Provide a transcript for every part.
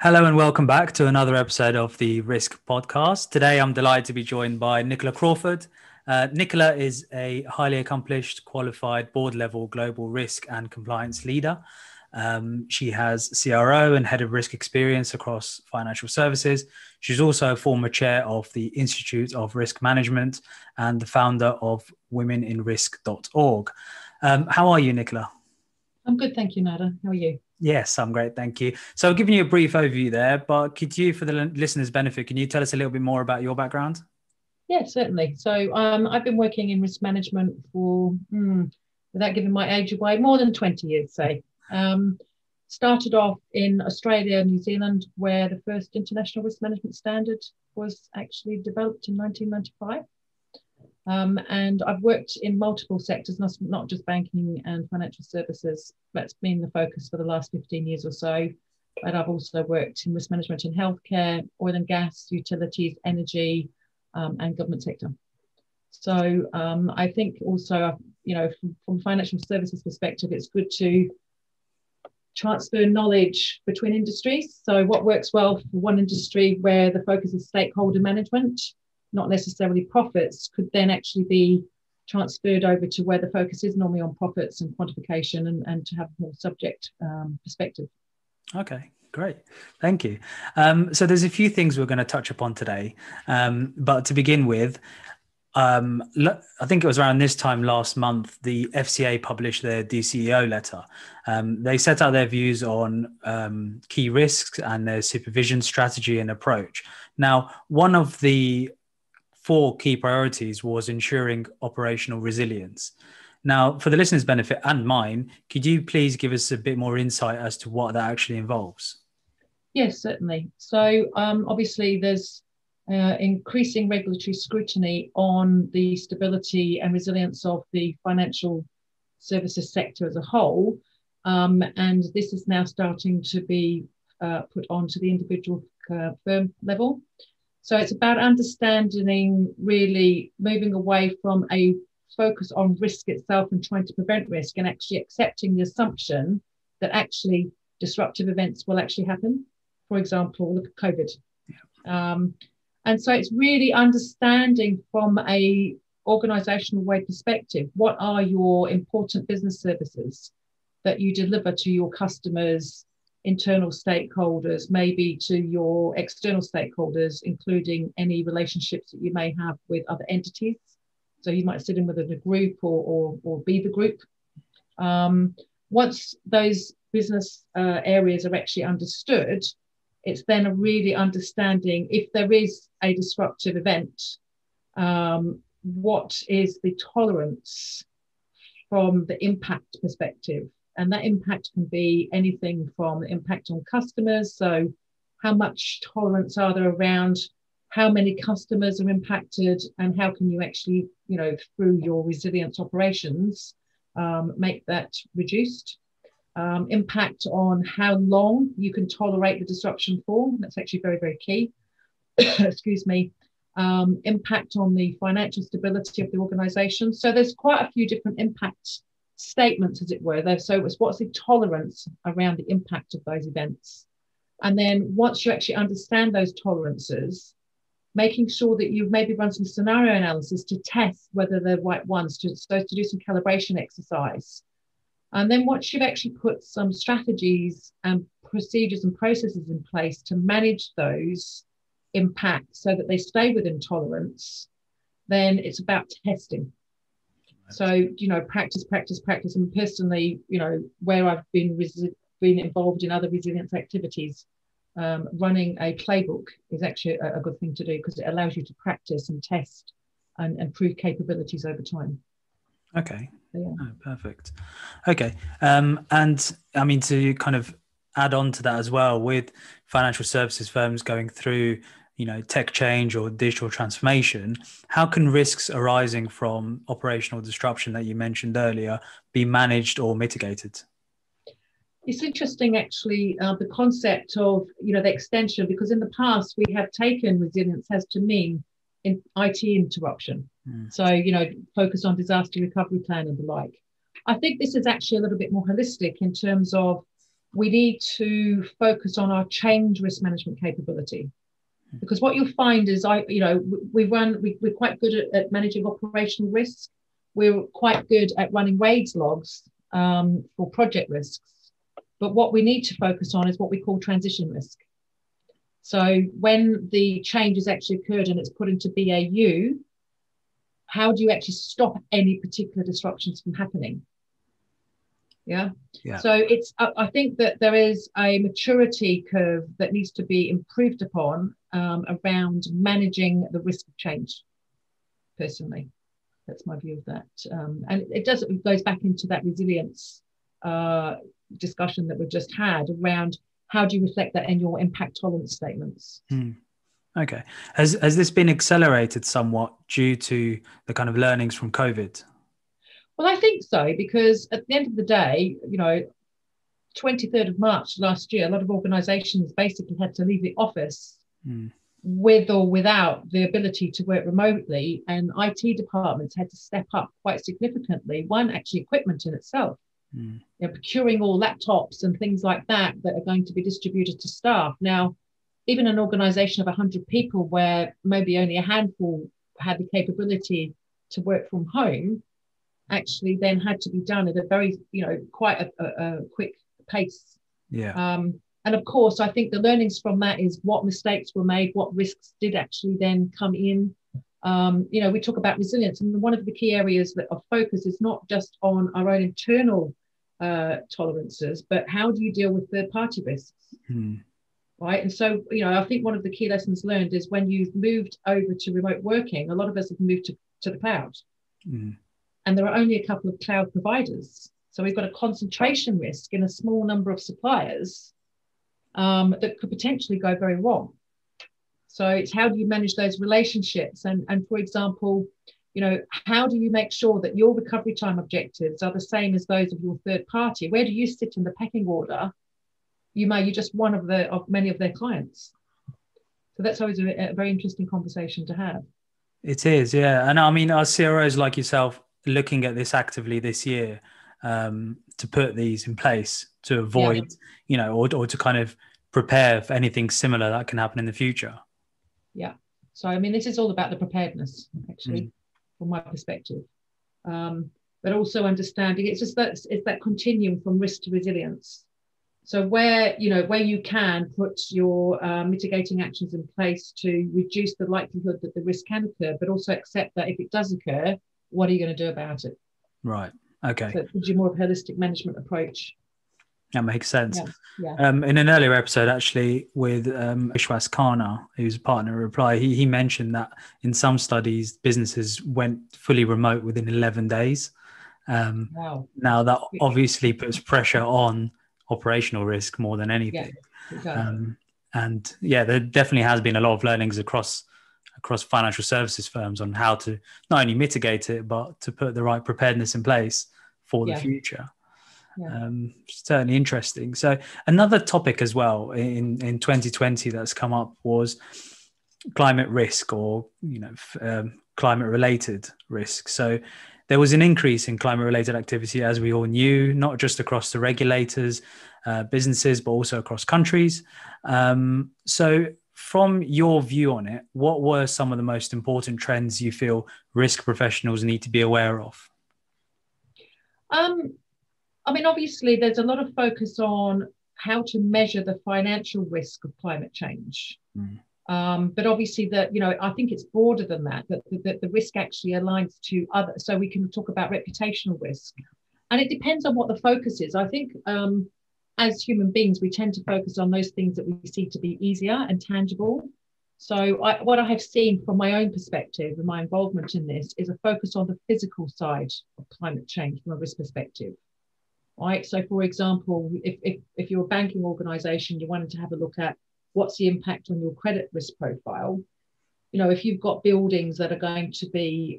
Hello and welcome back to another episode of the Risk Podcast. Today, I'm delighted to be joined by Nicola Crawford. Nicola is a highly accomplished, qualified board-level global risk and compliance leader. She has CRO and head of risk experience across financial services. She's also a former chair of the Institute of Risk Management and the founder of womeninrisk.org. How are you, Nicola? I'm good, thank you, Nader. How are you? Yes, I'm great. Thank you. So I've given you a brief overview there, but could you, for the listeners' benefit, can you tell us a little bit more about your background? Yeah, certainly. So I've been working in risk management for, without giving my age away, more than 20 years, say. Started off in Australia and New Zealand, where the first international risk management standard was actually developed in 1995. And I've worked in multiple sectors, not just banking and financial services. That's been the focus for the last 15 years or so. But I've also worked in risk management in healthcare, oil and gas, utilities, energy, and government sector. So I think also, from a financial services perspective, it's good to transfer knowledge between industries. So what works well for one industry where the focus is stakeholder management, not necessarily profits, could then actually be transferred over to where the focus is normally on profits and quantification and to have a more subject perspective. Okay, great. Thank you. So there's a few things we're going to touch upon today. But to begin with, I think it was around this time last month, the FCA published their DCEO letter. They set out their views on key risks and their supervision strategy and approach. Now, one of the 4 key priorities was ensuring operational resilience. Now, for the listeners' benefit and mine, could you please give us a bit more insight as to what that actually involves? Yes, certainly. So obviously there's increasing regulatory scrutiny on the stability and resilience of the financial services sector as a whole. And this is now starting to be put onto the individual firm level. So it's about understanding, really moving away from a focus on risk itself and trying to prevent risk and actually accepting the assumption that actually disruptive events will actually happen. For example, look at COVID. Yeah. And so it's really understanding from a organizational way perspective, what are your important business services that you deliver to your customers, internal stakeholders, maybe to your external stakeholders, including any relationships that you may have with other entities. So you might sit in with a group or be the group. Once those business areas are actually understood, it's then a really understanding if there is a disruptive event, what is the tolerance from the impact perspective? And that impact can be anything from impact on customers. So how much tolerance are there around how many customers are impacted and how can you actually, through your resilience operations, make that reduced? Impact on how long you can tolerate the disruption for. That's actually very, very key. Excuse me. Impact on the financial stability of the organization. So there's quite a few different impact statements, as it were. So it's what's the tolerance around the impact of those events. And then once you actually understand those tolerances, making sure that you've maybe run some scenario analysis to test whether they're the right ones, to do some calibration exercise. And then once you've actually put some strategies and procedures and processes in place to manage those impacts so that they stay within tolerance, then it's about testing. So, practice. And personally, where I've been involved in other resilience activities, running a playbook is actually a good thing to do because it allows you to practice and test and improve capabilities over time. Okay. Yeah. Oh, perfect. Okay. And I mean, to kind of add on to that as well, with financial services firms going through, tech change or digital transformation, how can risks arising from operational disruption that you mentioned earlier be managed or mitigated? It's interesting, actually, the concept of, the extension, because in the past we have taken resilience as to mean in IT interruption. So, focus on disaster recovery plan and the like. I think this is actually a little bit more holistic in terms of we need to focus on our change risk management capability. Because what you'll find is, we're quite good at managing operational risks. We're quite good at running RAIDs logs for project risks. But what we need to focus on is what we call transition risk. So when the change has actually occurred and it's put into BAU, how do you actually stop any particular disruptions from happening? Yeah. So I think that there is a maturity curve that needs to be improved upon around managing the risk of change. Personally, that's my view of that. And it goes back into that resilience discussion that we've just had around how do you reflect that in your impact tolerance statements. Okay. Has this been accelerated somewhat due to the kind of learnings from COVID? Well, I think so, because at the end of the day, 23rd of March last year, a lot of organisations basically had to leave the office with or without the ability to work remotely, and IT departments had to step up quite significantly. One, actually equipment in itself, procuring all laptops and things like that are going to be distributed to staff. Now, even an organisation of 100 people where maybe only a handful had the capability to work from home, actually then had to be done at a very, quite a quick pace. And of course, I think the learnings from that is what mistakes were made, what risks did actually then come in. We talk about resilience, and one of the key areas of focus is not just on our own internal tolerances, but how do you deal with third-party risks? Right. And so, I think one of the key lessons learned is when you've moved over to remote working, a lot of us have moved to the cloud. And there are only a couple of cloud providers. So we've got a concentration risk in a small number of suppliers that could potentially go very wrong. So it's how do you manage those relationships? And for example, how do you make sure that your recovery time objectives are the same as those of your third party? Where do you sit in the pecking order? You're just one of many of their clients. So that's always a very interesting conversation to have. It is, yeah. And I mean, our CROs like yourself looking at this actively this year to put these in place to avoid, or to kind of prepare for anything similar that can happen in the future. Yeah. So, I mean, this is all about the preparedness, actually, from my perspective. But also understanding it's that continuum from risk to resilience. So where you can put your mitigating actions in place to reduce the likelihood that the risk can occur, but also accept that if it does occur, what are you going to do about it? Right. Okay. So it gives you more of a holistic management approach. That makes sense. Yeah. In an earlier episode, actually, with Vishwas Khanna, who's a partner at Reply, he mentioned that in some studies, businesses went fully remote within 11 days. Wow. Now, that obviously puts pressure on operational risk more than anything. And there definitely has been a lot of learnings across financial services firms on how to not only mitigate it, but to put the right preparedness in place for the future. Certainly interesting. So another topic as well in 2020 that's come up was climate risk, or climate related risk. So there was an increase in climate related activity, as we all knew, not just across the regulators, businesses, but also across countries. So from your view on it, what were some of the most important trends you feel risk professionals need to be aware of? I mean, obviously, there's a lot of focus on how to measure the financial risk of climate change. But obviously, I think it's broader than that the risk actually aligns to other. So we can talk about reputational risk. And it depends on what the focus is. I think as human beings, we tend to focus on those things that we see to be easier and tangible. So what I have seen from my own perspective and my involvement in this is a focus on the physical side of climate change from a risk perspective. Right. So, for example, if you're a banking organisation, you wanted to have a look at what's the impact on your credit risk profile. If you've got buildings that are going to be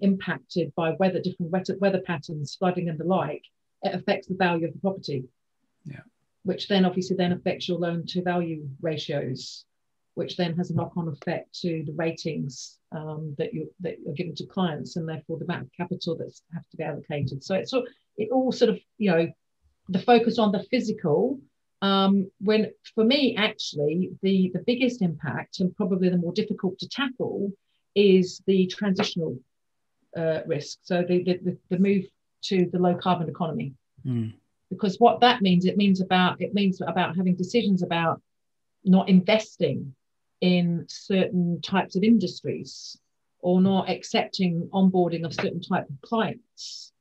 impacted by different weather patterns, flooding and the like, it affects the value of the property. Which then obviously affects your loan to value ratios, which then has a knock-on effect to the ratings that you're giving to clients, and therefore the amount of capital that has to be allocated. So it all sort of, the focus on the physical, When for me, actually, the biggest impact and probably the more difficult to tackle is the transitional risk. So the move to the low carbon economy. Because what that means, it means about having decisions about not investing in certain types of industries or not accepting onboarding of certain type of clients.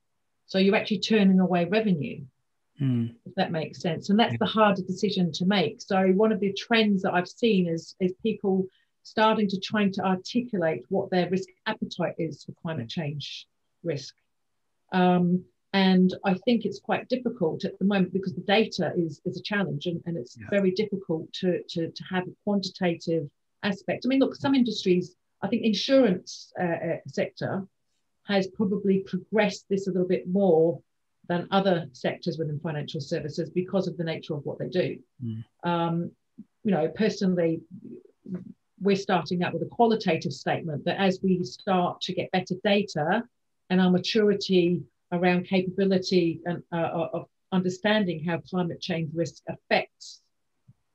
So you're actually turning away revenue, if that makes sense. And that's the harder decision to make. So one of the trends that I've seen is people starting to trying to articulate what their risk appetite is for climate change risk. And I think it's quite difficult at the moment because the data is a challenge, and it's very difficult to have a quantitative aspect. I mean, look, some industries, I think insurance sector has probably progressed this a little bit more than other sectors within financial services because of the nature of what they do. Personally, we're starting out with a qualitative statement that as we start to get better data and our maturity around capability and of understanding how climate change risk affects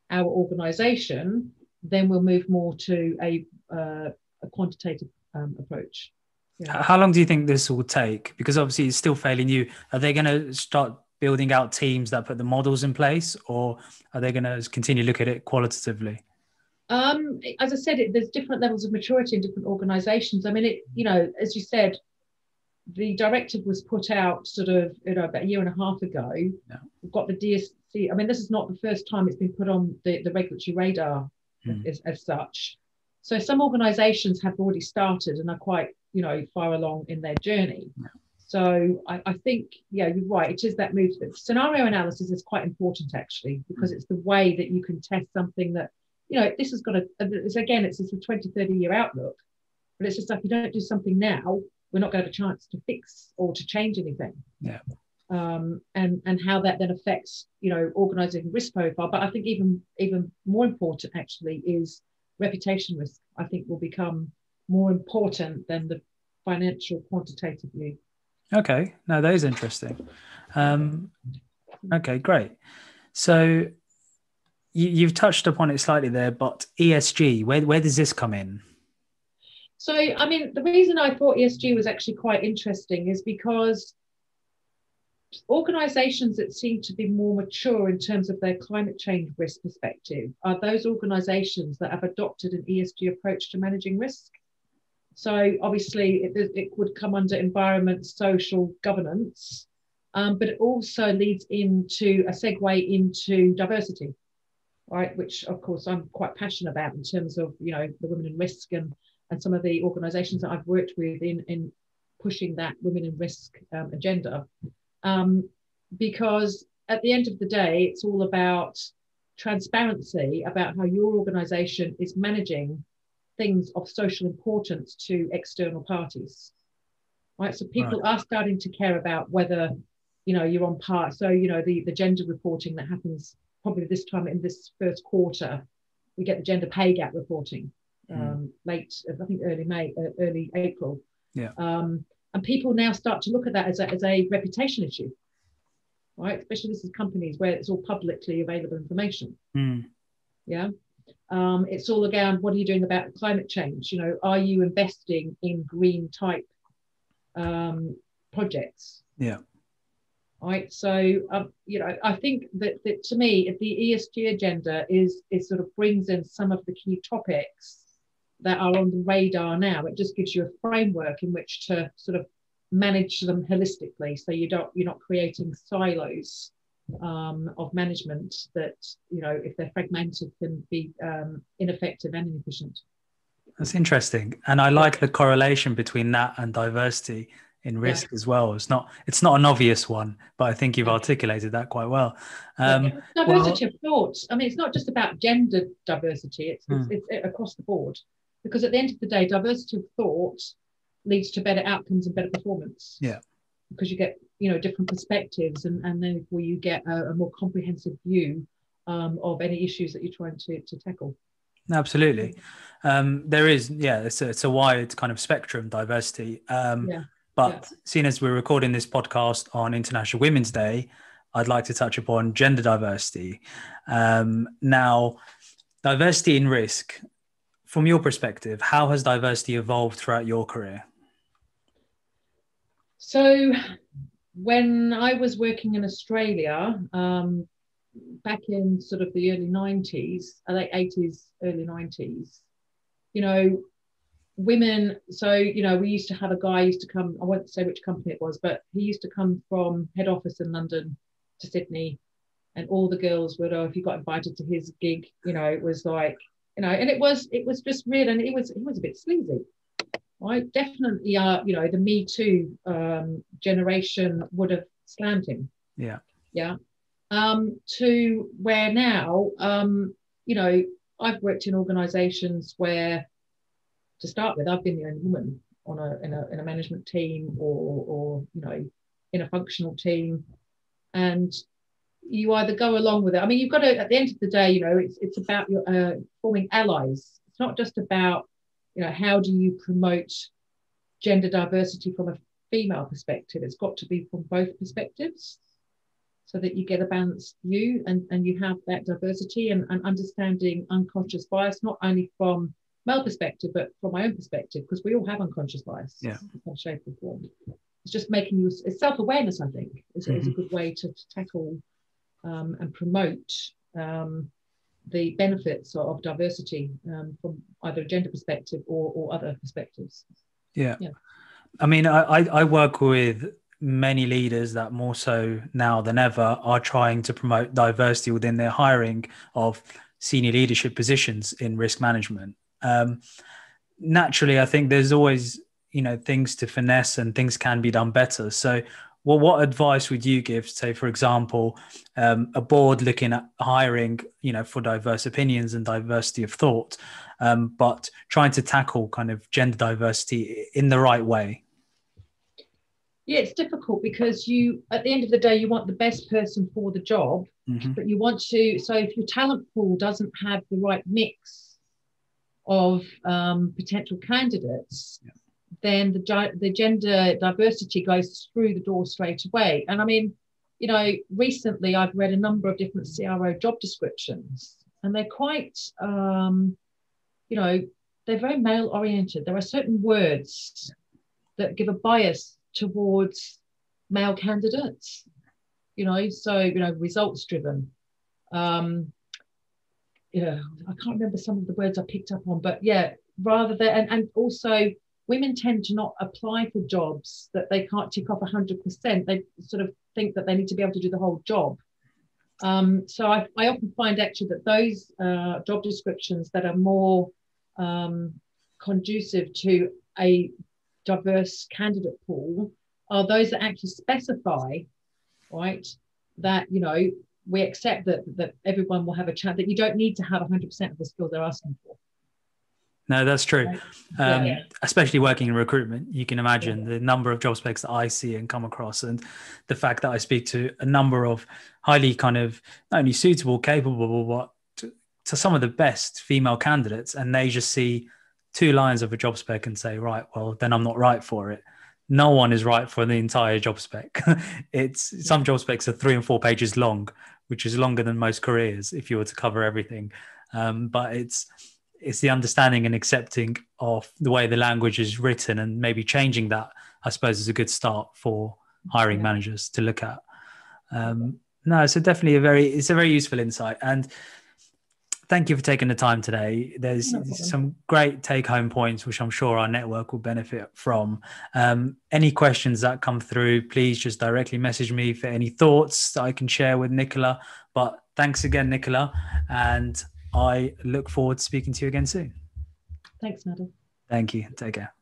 our organisation, then we'll move more to a quantitative approach. Yeah. How long do you think this will take? Because obviously it's still fairly new. Are they going to start building out teams that put the models in place, or are they going to continue to look at it qualitatively? As I said, there's different levels of maturity in different organisations. I mean, as you said, the directive was put out sort of about a year and a half ago. Yeah. We've got the DSC. I mean, this is not the first time it's been put on the regulatory radar as such. So some organisations have already started and are quite far along in their journey. Yeah. So I think, you're right. It is that move. Scenario analysis is quite important actually, because it's the way that you can test something that, this is going to, it's a 20, 30 year outlook, but it's just like, if you don't do something now, we're not going to have a chance to fix or to change anything. Yeah. And how that then affects, organising risk profile. But I think even more important actually is reputation risk. I think will become more important than the financial quantitative view. Okay, no, that is interesting. Okay, great. So you've touched upon it slightly there, but ESG, where does this come in? So, I mean, the reason I thought ESG was actually quite interesting is because organisations that seem to be more mature in terms of their climate change risk perspective are those organisations that have adopted an ESG approach to managing risk. So obviously it would come under environment, social, governance, but it also leads into a segue into diversity, right? Which of course I'm quite passionate about in terms of, the women in risk and some of the organisations that I've worked with in pushing that women in risk agenda. Because at the end of the day, it's all about transparency about how your organisation is managing things of social importance to external parties, right? So people are starting to care about whether, you're on par. So, the gender reporting that happens probably this time in this first quarter, we get the gender pay gap reporting late, I think early April. Yeah. And people now start to look at that as a reputation issue, right? Especially this is companies where it's all publicly available information. Yeah. It's all around what are you doing about climate change? Are you investing in green type projects? Yeah. Right. So, I think that to me, the ESG agenda is sort of brings in some of the key topics that are on the radar now. It just gives you a framework in which to sort of manage them holistically. So you're not creating silos of management that, if they're fragmented, can be ineffective and inefficient. That's interesting. And I like the correlation between that and diversity in risk as well. It's not an obvious one, but I think you've articulated that quite well. Diversity of thought. I mean, it's not just about gender diversity. It's across the board. Because at the end of the day, diversity of thought leads to better outcomes and better performance. Yeah. Because you get, different perspectives and therefore you get a more comprehensive view of any issues that you're trying to tackle. Absolutely. There is, it's a wide kind of spectrum diversity. But seeing as we're recording this podcast on International Women's Day, I'd like to touch upon gender diversity. Now, diversity in risk, from your perspective, how has diversity evolved throughout your career? So when I was working in Australia, back in sort of the early 90s, late 80s, early 90s, women, so, we used to have a guy used to come, I won't say which company it was, but he used to come from head office in London to Sydney, and all the girls would, if you got invited to his gig, it was like, and it was just real, and it was a bit sleazy. Right, definitely, the Me Too generation would have slammed him. Yeah. To where now, I've worked in organisations where, to start with, I've been the only woman in a management team or in a functional team, and you either go along with it. I mean, you've got to, at the end of the day, it's about your forming allies. It's not just about how do you promote gender diversity from a female perspective? It's got to be from both perspectives so that you get a balanced view and you have that diversity and understanding unconscious bias, not only from male perspective, but from my own perspective, because we all have unconscious bias in some shape or form. It's just making you, it's self-awareness, I think, is a good way to tackle and promote the benefits of diversity from either a gender perspective or other perspectives. Yeah. I mean, I work with many leaders that more so now than ever are trying to promote diversity within their hiring of senior leadership positions in risk management. Naturally, I think there's always, things to finesse and things can be done better. So what advice would you give, say, for example, a board looking at hiring, for diverse opinions and diversity of thought, but trying to tackle kind of gender diversity in the right way? Yeah, it's difficult because at the end of the day, you want the best person for the job, but you want to, so if your talent pool doesn't have the right mix of potential candidates, then the gender diversity goes through the door straight away. And I mean, recently I've read a number of different CRO job descriptions, and they're quite, they're very male oriented. There are certain words that give a bias towards male candidates, so, results driven. I can't remember some of the words I picked up on, but rather than, and also, women tend to not apply for jobs that they can't tick off 100%. They sort of think that they need to be able to do the whole job. So I often find actually that those job descriptions that are more conducive to a diverse candidate pool are those that actually specify, right, that, we accept that everyone will have a chance, that you don't need to have 100% of the skills they're asking for. No, that's true. Especially working in recruitment, you can imagine the number of job specs that I see and come across, and the fact that I speak to a number of highly kind of not only suitable, capable, but to some of the best female candidates, and they just see 2 lines of a job spec and say, right, well, then I'm not right for it. No one is right for the entire job spec. Some job specs are 3 and 4 pages long, which is longer than most careers if you were to cover everything. But it's the understanding and accepting of the way the language is written, and maybe changing that, I suppose, is a good start for hiring managers to look at. No, so definitely it's a very useful insight. And thank you for taking the time today. There's some great take-home points, which I'm sure our network will benefit from. Any questions that come through, please just directly message me for any thoughts that I can share with Nicola. But thanks again, Nicola. And I look forward to speaking to you again soon. Thanks, Nader. Thank you. Take care.